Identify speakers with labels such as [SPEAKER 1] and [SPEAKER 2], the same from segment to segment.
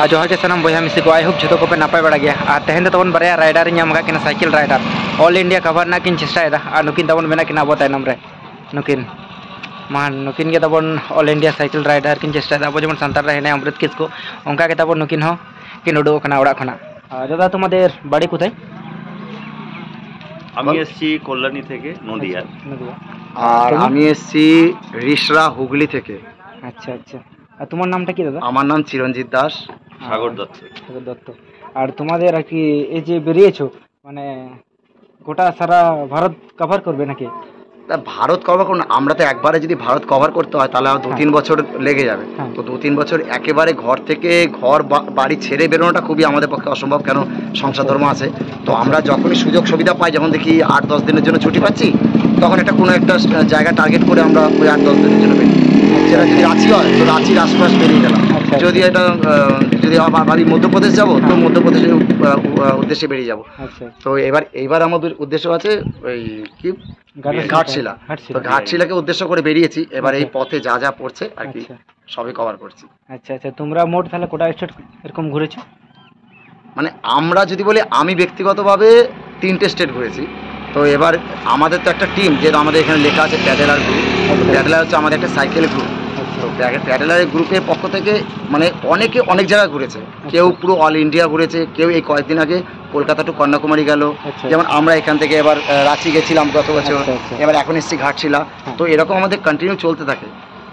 [SPEAKER 1] जोहार के सानाम बया मिसी को आई होप जो पे नापाय बड़ा गया और तेहन तबन बारे राइडर नाम cycle rider all India cover ना किन चेष्टा और नुकिन तबन मेना किन अब तयनम रे नुकिन मा नुकिन के तबन ऑल इंडिया साइकिल राइडर किन चेष्टा अब जेमन सानतार रे हेने अमृत किसको उनका के तबन नुकिन हो किन उडो कना ओड़ा खना दादा तुम्हारे बाड़ी कोथाय
[SPEAKER 2] আমি এসেছি কল্যাণী থেকে নদিয়া
[SPEAKER 3] আর আমি এসেছি রিশরা হুগলি থেকে।
[SPEAKER 1] আচ্ছা আচ্ছা, আর তোমার নামটা কি দাদা?
[SPEAKER 3] আমার নাম চিরঞ্জিত দাস।
[SPEAKER 2] সাগর দত্ত।
[SPEAKER 1] সাগর দত্ত। আর তোমাদের আর কি এই যে বেরিয়েছো মানে গোটা সারা ভারত কভার করবে নাকি?
[SPEAKER 3] ভারত কভার করুন, আমরা তো একবারে যদি ভারত কভার করতে হয় তাহলে 2-3 বছর লেগে যাবে। তো 2-3 বছর একেবারে ঘর থেকে ঘর বাড়ি ছেড়ে বেরোনোটা খুবই আমাদের পক্ষে অসম্ভব, কেন সংসার ধর্ম আছে। তো আমরা যখনই সুযোগ সুবিধা পাই, যখন দেখি 8-10 দিনের জন্য ছুটি পাচ্ছি, তখন একটা কোনো একটা জায়গা টার্গেট করে আমরা ওই 8-10 দিনের জন্য বেরিয়ে। সেটা যদি রাঁচি হয় তো রাঁচির আশপাশ বেরিয়ে গেলাম, যদি এটা যদি আমার বাড়ি মধ্যপ্রদেশ যাবো তো মধ্যপ্রদেশের উদ্দেশ্যে বেরিয়ে যাবো। তো এইবার আমাদের উদ্দেশ্য আছে ওই কি ঘাটশিলা, তো ঘাটশিলাকে উদ্দেশ্য করে বেরিয়েছি। এবার এই পথে যা যা পড়ছে আর কি সবই কভার করছি।
[SPEAKER 1] আচ্ছা আচ্ছা, তোমরা মোট তাহলে কোটা স্টেট এরকম ঘুরেছো?
[SPEAKER 3] মানে আমরা যদি বলি আমি ব্যক্তিগতভাবে 3টে স্টেট ঘুরেছি। তো এবার আমাদের তো একটা টিম, যেহেতু আমাদের এখানে লেখা আছে প্যাডেলার গ্রুপ, প্যাডেলার হচ্ছে আমাদের একটা সাইকেল গ্রুপ। তো প্যাডেলার গ্রুপের পক্ষ থেকে মানে অনেকে অনেক জায়গায় ঘুরেছে, কেউ পুরো অল ইন্ডিয়া ঘুরেছে, কেউ এই কয়েকদিন আগে কলকাতা টু কন্যাকুমারী গেল, যেমন আমরা এখান থেকে এবার রাঁচি গেছিলাম গত বছর, এবার এখন এসেছি ঘাটশিলা। তো এরকম আমাদের কন্টিনিউ চলতে থাকে।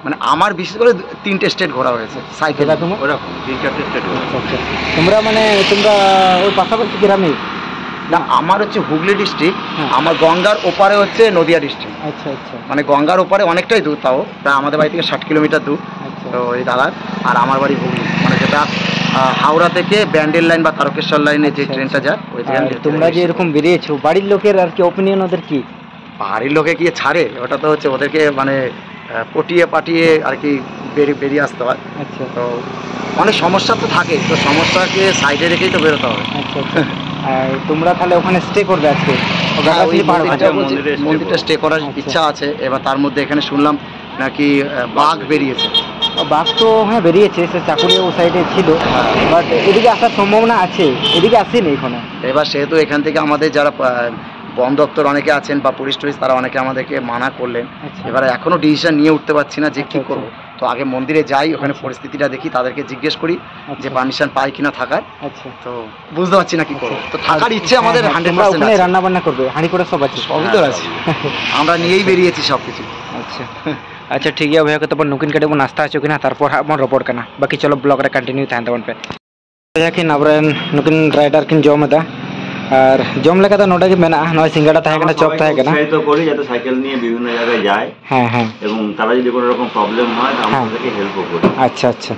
[SPEAKER 3] মানে আমার বিশেষ করে 3টে স্টেট ঘোরা হয়েছে সাইকেল, ওরকম 3-4টে স্টেট।
[SPEAKER 1] তোমরা মানে তোমরা ওই পাশাপাশি গ্রামে?
[SPEAKER 3] না, আমার হচ্ছে হুগলি ডিস্ট্রিক্ট, আমার গঙ্গার ওপারে হচ্ছে নদিয়া ডিস্ট্রিক্ট।
[SPEAKER 1] আচ্ছা আচ্ছা,
[SPEAKER 3] মানে গঙ্গার ওপারে অনেকটাই দূর, তাও প্রায় আমাদের বাড়ি থেকে 60 কিলোমিটার দূর। তো এই দাদার আর আমার বাড়ি হুগলি, মানে যেটা হাওড়া থেকে ব্যান্ডেল লাইন বা তারকেশ্বর লাইনে যে ট্রেনটা যায় ওই ট্রেন।
[SPEAKER 1] তোমরা যে এরকম বেরিয়েছো, বাড়ির লোকের আর কি অপিনিয়ন ওদের কি?
[SPEAKER 3] বাড়ির লোকে গিয়ে ছাড়ে, ওটা তো হচ্ছে ওদেরকে মানে পটিয়ে পাটিয়ে আর কি বেরিয়ে আসতে হয়। আচ্ছা, তো অনেক সমস্যা তো থাকে, তো সমস্যাকে সাইডে রেখেই তো বেরোতে হবে।
[SPEAKER 1] আচ্ছা আচ্ছা, আর তোমরা তাহলে ওখানে স্টে করবে আজকে?
[SPEAKER 3] মন্দিরটা স্টে করার ইচ্ছা আছে। এবার তার মধ্যে এখানে শুনলাম নাকি বাঘ বেরিয়েছে।
[SPEAKER 1] বাঘ তো হ্যাঁ বেরিয়েছে, সে চাকুরিয়া ও সাইডে ছিল, বাট এদিকে আসার সম্ভাবনা আছে, এদিকে আসেনি এখানে।
[SPEAKER 3] এবার সেহেতু এখান থেকে আমাদের যারা বন দপ্তর অনেকে আছেন বা পুলিশ টুলিশ, তারা অনেকে আমাদেরকে মানা করলেন। এবার এখনো ডিসিশন নিয়ে উঠতে পারছি না যে কি করব। তো আগে মন্দিরে যাই, ওখানে পরিস্থিতিটা দেখি, তাদেরকে জিজ্ঞেস করি যে পারমিশন পাই কিনা থাকার। তো বুঝতে পারছি না কি করবো। তো থাকার ইচ্ছে আমাদের 100%।
[SPEAKER 1] রান্না বান্না করবে, হাঁড়ি করে সব আছে?
[SPEAKER 3] সবই তো আছে, আমরা নিয়েই বেরিয়েছি সবকিছু।
[SPEAKER 1] আচ্ছা अच्छा ठीक है भैया, तो नुकिन कटे नाश्ता चुकी ना तारपर हाँ रपड़ करना, बाकी चलो ब्लॉग रे कंटिन्यू तहन तबन पे भैया किन अब नुकिन राइडर किन जम एदा और जम लेका तो नोडा के मेना नय सिंगाड़ा ताहे कना चप ताहे कना
[SPEAKER 2] तो करी যাতে সাইকেল নিয়ে বিভিন্ন জায়গায় যায়।
[SPEAKER 1] হ্যাঁ হ্যাঁ,
[SPEAKER 2] এবং তারা যদি কোনো রকম প্রবলেম হয় আমাদেরকে হেল্প করি।
[SPEAKER 1] আচ্ছা আচ্ছা,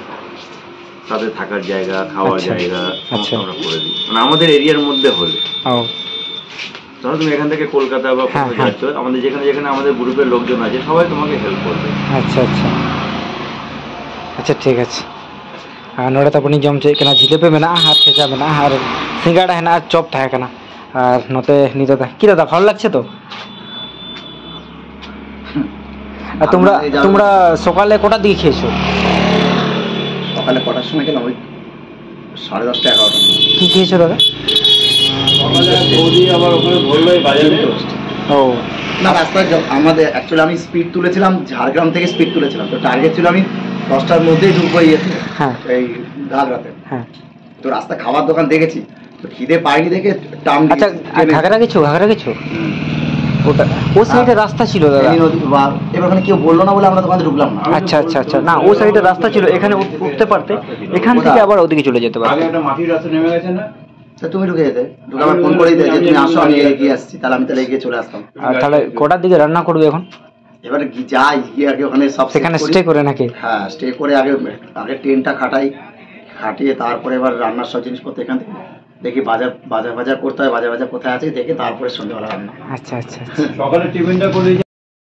[SPEAKER 2] তাদের থাকার জায়গা, খাওয়ার জায়গা সমস্ত আমরা করে দিই, মানে আমাদের এরিয়ার মধ্যে হলে। ও ধরো তুমি এখান থেকে কলকাতা বা কোথাও যাচ্ছ, আমাদের যেখানে যেখানে আমাদের গ্রুপের লোকজন আছে সবাই তোমাকে হেল্প করবে।
[SPEAKER 1] আচ্ছা আচ্ছা আচ্ছা ঠিক আছে। আর নোড়ে তারপর জম চাই কেনা জিলেপি মেনা আর খেজা মেনা আর সিঙ্গাড়া হেনা আর চপ থাকে কেনা। আর নতে নি দাদা কি দাদা ভালো লাগছে তো? আর তোমরা তোমরা সকালে কটার দিকে খেয়েছো?
[SPEAKER 3] সকালে কটার সময় খেলাম? ওই 10:30 11টা।
[SPEAKER 1] কি খেয়েছো দাদা?
[SPEAKER 3] না রাস্তায় আমাদের অ্যাকচুয়ালি আমি স্পিড তুলেছিলাম, ঝাড়গ্রাম থেকে স্পিড তুলেছিলাম। তো টার্গেট ছিল আমি 10টার মধ্যেই ঢুকবো এই ঘাগড়াতে। তো রাস্তা খাবার দোকান দেখেছি, তো খিদে পাইনি দেখে টার্ন।
[SPEAKER 1] আচ্ছা ঘাগড়া গেছো? ঘাগড়া গেছো? ওটা ও সাইডে রাস্তা ছিল দাদা।
[SPEAKER 3] এবার ওখানে কেউ বললো না বলে আমরা দোকানে ঢুকলাম না।
[SPEAKER 1] আচ্ছা আচ্ছা আচ্ছা, না ও সাইডে রাস্তা ছিল, এখানে উঠতে পারতে, এখান থেকে আবার ওদিকে চলে যেতে পারতে।
[SPEAKER 2] একটা মাটির রাস্তা নেমে গেছে না,
[SPEAKER 3] তুমি ঢুকে যেতে, ঢুকে আমার ফোন করে দিতে যে তুমি আসো, আমি এগিয়ে আসছি, তাহলে আমি তাহলে এগিয়ে চলে আসতাম।
[SPEAKER 1] আর তাহলে কটার দিকে রান্না করবে এখন?
[SPEAKER 3] এবারে যাই গিয়ে আগে ওখানে সব
[SPEAKER 1] সেখানে স্টে করে নাকি?
[SPEAKER 3] হ্যাঁ স্টে করে আগে ট্রেনটা খাটিয়ে তারপরে এবার রান্নার সব জিনিসপত্র এখান থেকে দেখি বাজার করতে হয়, বাজার কোথায় আছে দেখে তারপরে সন্ধ্যেবেলা রান্না।
[SPEAKER 1] আচ্ছা আচ্ছা,
[SPEAKER 2] সকালে টিফিনটা করে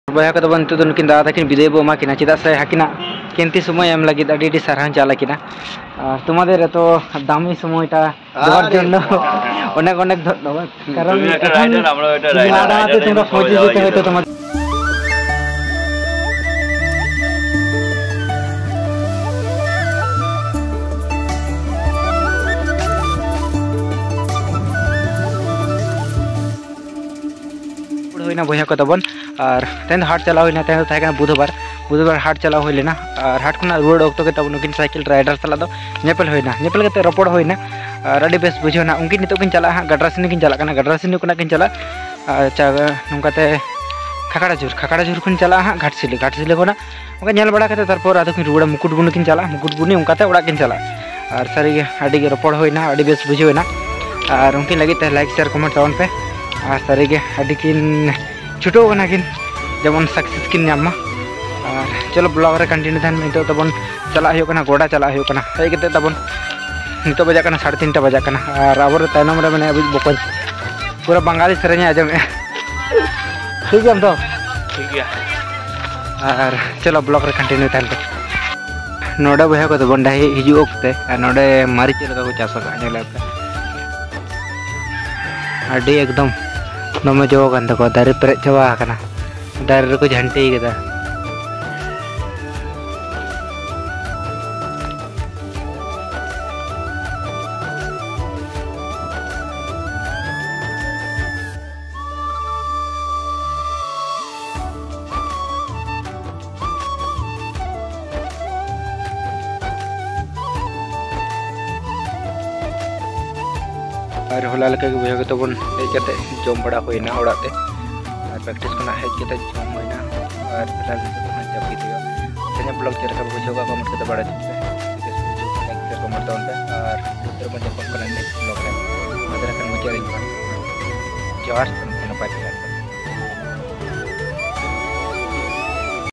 [SPEAKER 1] बया को बंतु तो नुकिन दादा तकिन विदाय बो माकिना चेदा से हाकिना केंती समय एम लगी अडी सारहान चाला किना तुम्हारे तो दामी সময়টা দেওয়ার জন্য অনেক অনেক ধন্যবাদ। কারণ তোমরা খোঁজে যেতে হয়তো তোমার किना बया को तबन और तेन हाट चला हुई ना तेन था किना बुधवार बुधवार हाट चला हुई लेना और हाट खुना रुआड़ ऑक्टो के तब नुकिन साइकिल राइडर सला दो नेपल होइना नेपल के रपड़ होइना और अड़ी बेस बुझेना उनकिन नितो किन चला गडरा सिनी किन चला kana गडरा सिनी कुना किन चला नुकाते खाकड़ा झुर खुन चला घाटसिले कोना उनका नेल बड़ा कते तारपर आदो किन रुआड़ मुकुटबुनी किन चला मुकुटबुनी उनकाते ओड़ा किन चला और सारी अड़ी रपड़ होइना अड़ी बेस बुझेना और उनकिन लगी ते लाइक शेयर कमेंट तावन पे और सारी अड़ी किन छुटो कना किन जेमन सक्सेस किन नामा और चलो ब्लॉग रे कंटिन्यू थान नितो तबन चला हो कना गोड़ा चला हो कना हेय कते तबन नितो बजा कना 3:30 बजा कना और आबर तायनम रे माने अभी बकन पूरा बंगाली सेरेंग आजम ठीक है हम तो ठीक है और चलो ब्लॉग रे कंटिन्यू थान पे नोडे बया को तबन डाही हिजु ओक्ते नोडे मारिच लगा को चास का नेला अड़ी एकदम नमे जो कान तको दारे पेरे चवा कना दारे को झंटे केदा और होला लका के बुझा तो बन हेजते जम बड़ा होइना ओड़ाते और प्रैक्टिस करना हेजते जम होइना और फिलहाल तो जब दियो तेने ब्लॉग चेक कर बुझोगा कमेंट करते बड़ा चुप पे लाइक शेयर कमेंट डाउन पे और दूसरे को जब करने ब्लॉग है मदर कर मुझे रिंग जोर पाई